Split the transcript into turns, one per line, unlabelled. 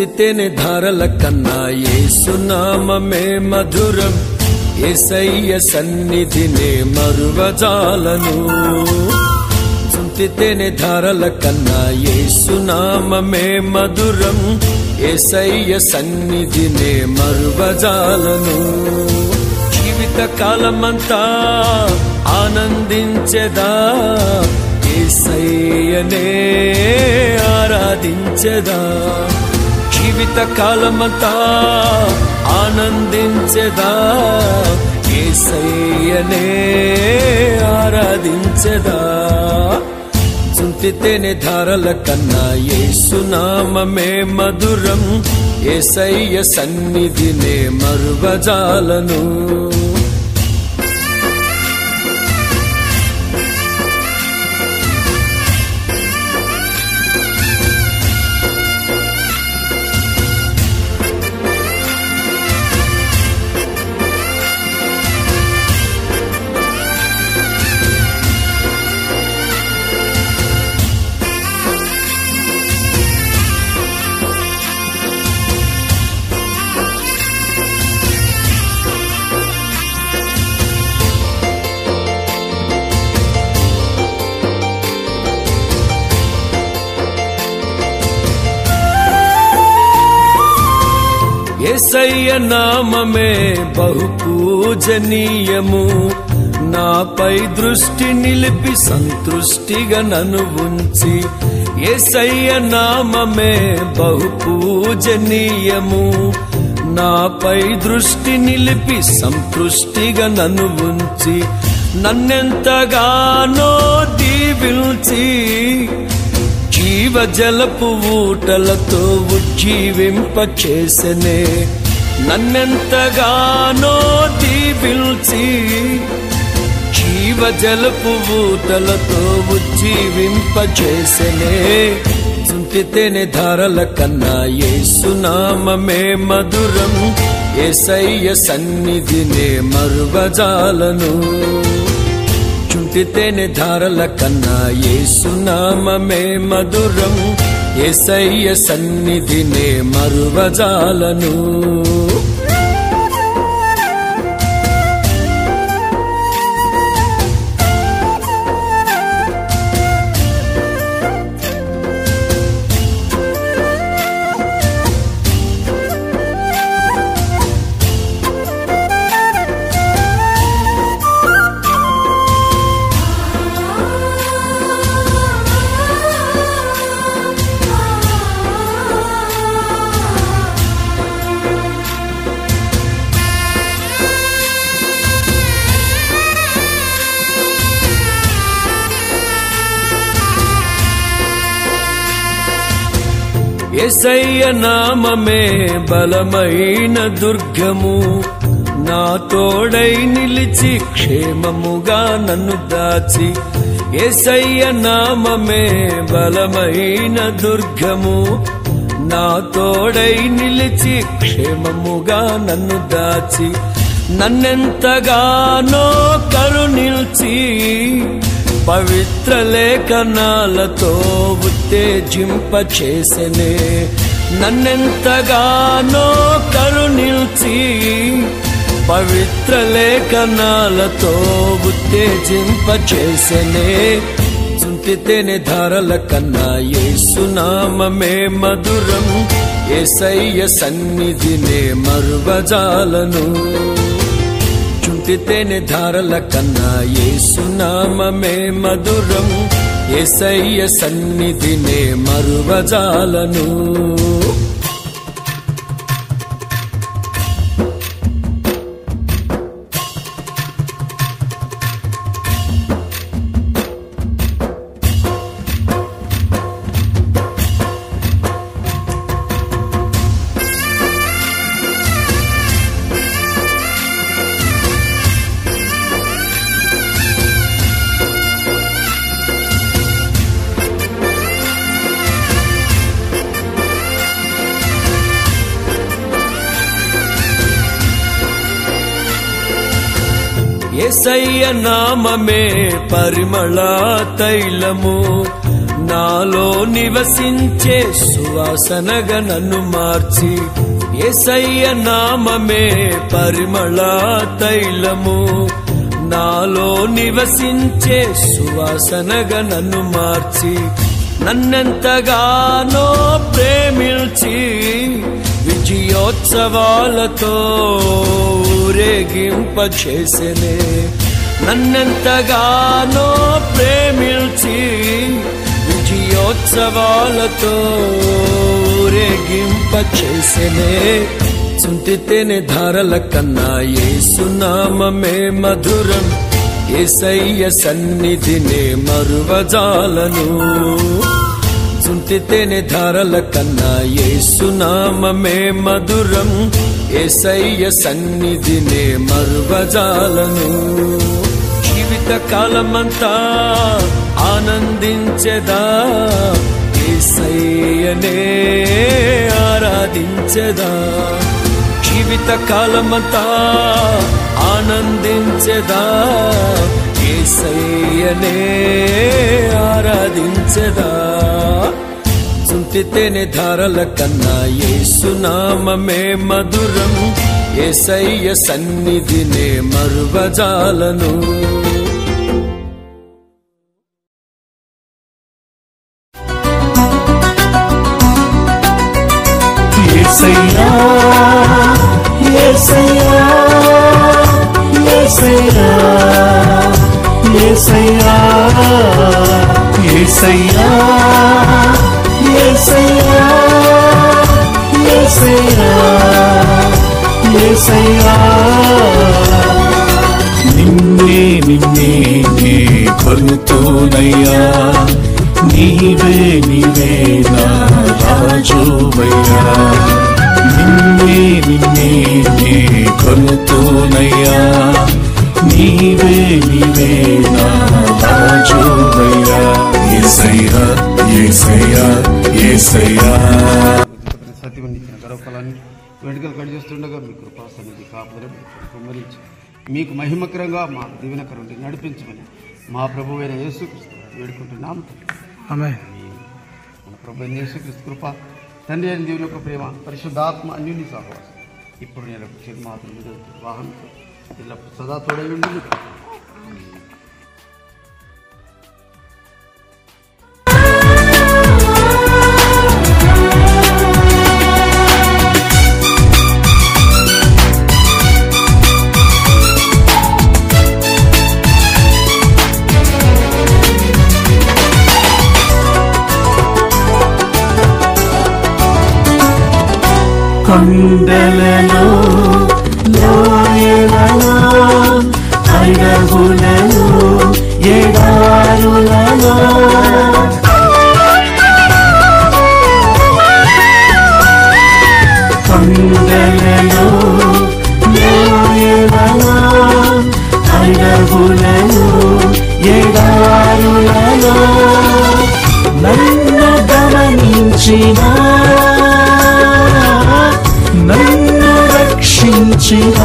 స్తుతితేనే ధారల కన్నా యేసునామమే మధురం. యేసయ్య సన్నిధినే మరువజాలను. స్తుతితేనే ధారల కన్నా యేసునామమే మధురం. యేసయ్య సన్నిధినే మరువజాలను. జీవిత కాలమంతా ఆనందించెదా, యేసయ్యనే ఆరాధించెదా. జీవిత కాలమంతా ఆనందించెదా, యేసయ్యనే ఆరాధించెదా. స్తుతితేనే ధారల కన్నా యేసునామమే మధురం. యేసయ్య సన్నిధినే మరువజాలను. యేసయ్య నామమే బహు పూజనీయము. నాపై దృష్టి నిలిపి సంతృష్టిగా నన్ను ఉంచి. యేసయ్య నామమే బహు పూజనీయము. నాపై దృష్టి నిలిపి సంతృష్టిగా నన్ను ఉంచి. నన్నెంతగానో దీవించి జీవజలపు ఊటలతో ఉజ్జీవింపచేసెనే. నన్నెంతగానో దీవించి జీవజలపు ఊటలతో ఉజ్జీవింపచేసెనే. స్తుతితేనే ధారల కన్నా యేసునామమే మధురం. యేసయ్య సన్నిధినే మరువజాలను. స్తుతితేనే ధారల కన్నా యేసునామమే మధురం. యేసయ్య సన్నిధినే మరువజాలను. యేసయ్య నామమే బలమైన దుర్గము. నా తోడై నిలిచి క్షేమముగా నన్ను దాచి. యేసయ్య నామమే బలమైన దుర్గము. నా తోడై నిలిచి క్షేమముగా నన్ను దాచి. నన్నెంతగానో కరుణించి పవిత్ర లేఖనాలతో ఉత్తేజింపచేసెనే. నన్నెంతగానో కరుణించి పవిత్ర లేఖనాలతో ఉత్తేజింపచేసెనే. స్తుతితేనే ధారల కన్నా యేసునామమే మధురం. యేసయ్య సన్నిధినే మరువజాలను. స్తుతితేనే ధారల కన్నా యేసునామమే మధురం. యేసయ్య సన్నిధినే మరువజాలను. యేసయ్య నామమే పరిమళ తైలము. నాలో నివసించే సువాసనగా నన్ను మార్చి యేసయ్య నామమే పరిమళ తైలము. నాలో నివసించే సువాసనగా నన్ను మార్చి నన్నెంతగానో ప్రేమించి విజయోత్సవాలతో ఊరేగింపచేసెనే. నన్నెంతగానో ప్రేమించి విజయోత్సవాలతో ఊరేగింపచేసెనే. చుంటితేనే ధారల కన్నా యేసు నామమే మధురం. యేసయ్య సన్నిధినే మరువజాలను. చుంటితేనే ధారల కన్నా యేసు నామమే మధురం. యేసయ్య సన్నిధినే మరువజాలను. జీవిత కాలమంతా ఆనందించెదా, యేసయ్యనే ఆరాధించెదా. జీవిత కాలమంతా ఆనందించెదా, యేసయ్యనే ఆరాధించెదా. చుంటితేనే ధారల కన్నా యేసు నామమే మధురం. యేసయ్య సన్నిధినే మరువజాలను.
యేసయ్యా యేసయ్యా యేసయ్యా యేసయ్యా యేసయ్యా యేసయ్యా యేసయ్యా యేసయ్యా నిన్నే నిన్నే నే కొలుతూనయ్యా. నీవే నీవే నా రాజువయ్యా. నిన్నే నిన్నే నే కొలుతూనయ్యా. నీవే నీవే నా రాజువయ్యా. యేసయ్యా యేసయ్యా యేసయ్యా.
సత్యం ఇచ్చిన గర్వఫలాన్ని వెంట్రుకలు కట్ చేస్తుండగా మీ కృపా సన్నిధి కాపుదల కుమ్మరించి మీకు మహిమకరంగా మా దీవెనకరండి నడిపించమని మా ప్రభువైన యేసుక్రీస్తు వేడుకుంటున్నాము. ఆమేన్. మన ప్రభువైన యేసుక్రీస్తు కృప, తండ్రి అయిన దేవుని యొక్క ప్రేమ, పరిశుద్ధాత్మ అన్యుని సహవాసం ఇప్పుడు నేను మాత్రం మీద వాహనంతో ఎల్లప్పుడు సదా తోడై ఉండి.
కొండలలో లోయలలో అడవులలో ఎడారులలో కొండలలో లోయలలో అడవులలో ఎడారులలో నన్ను గమనించిన నన్ను రక్షించిన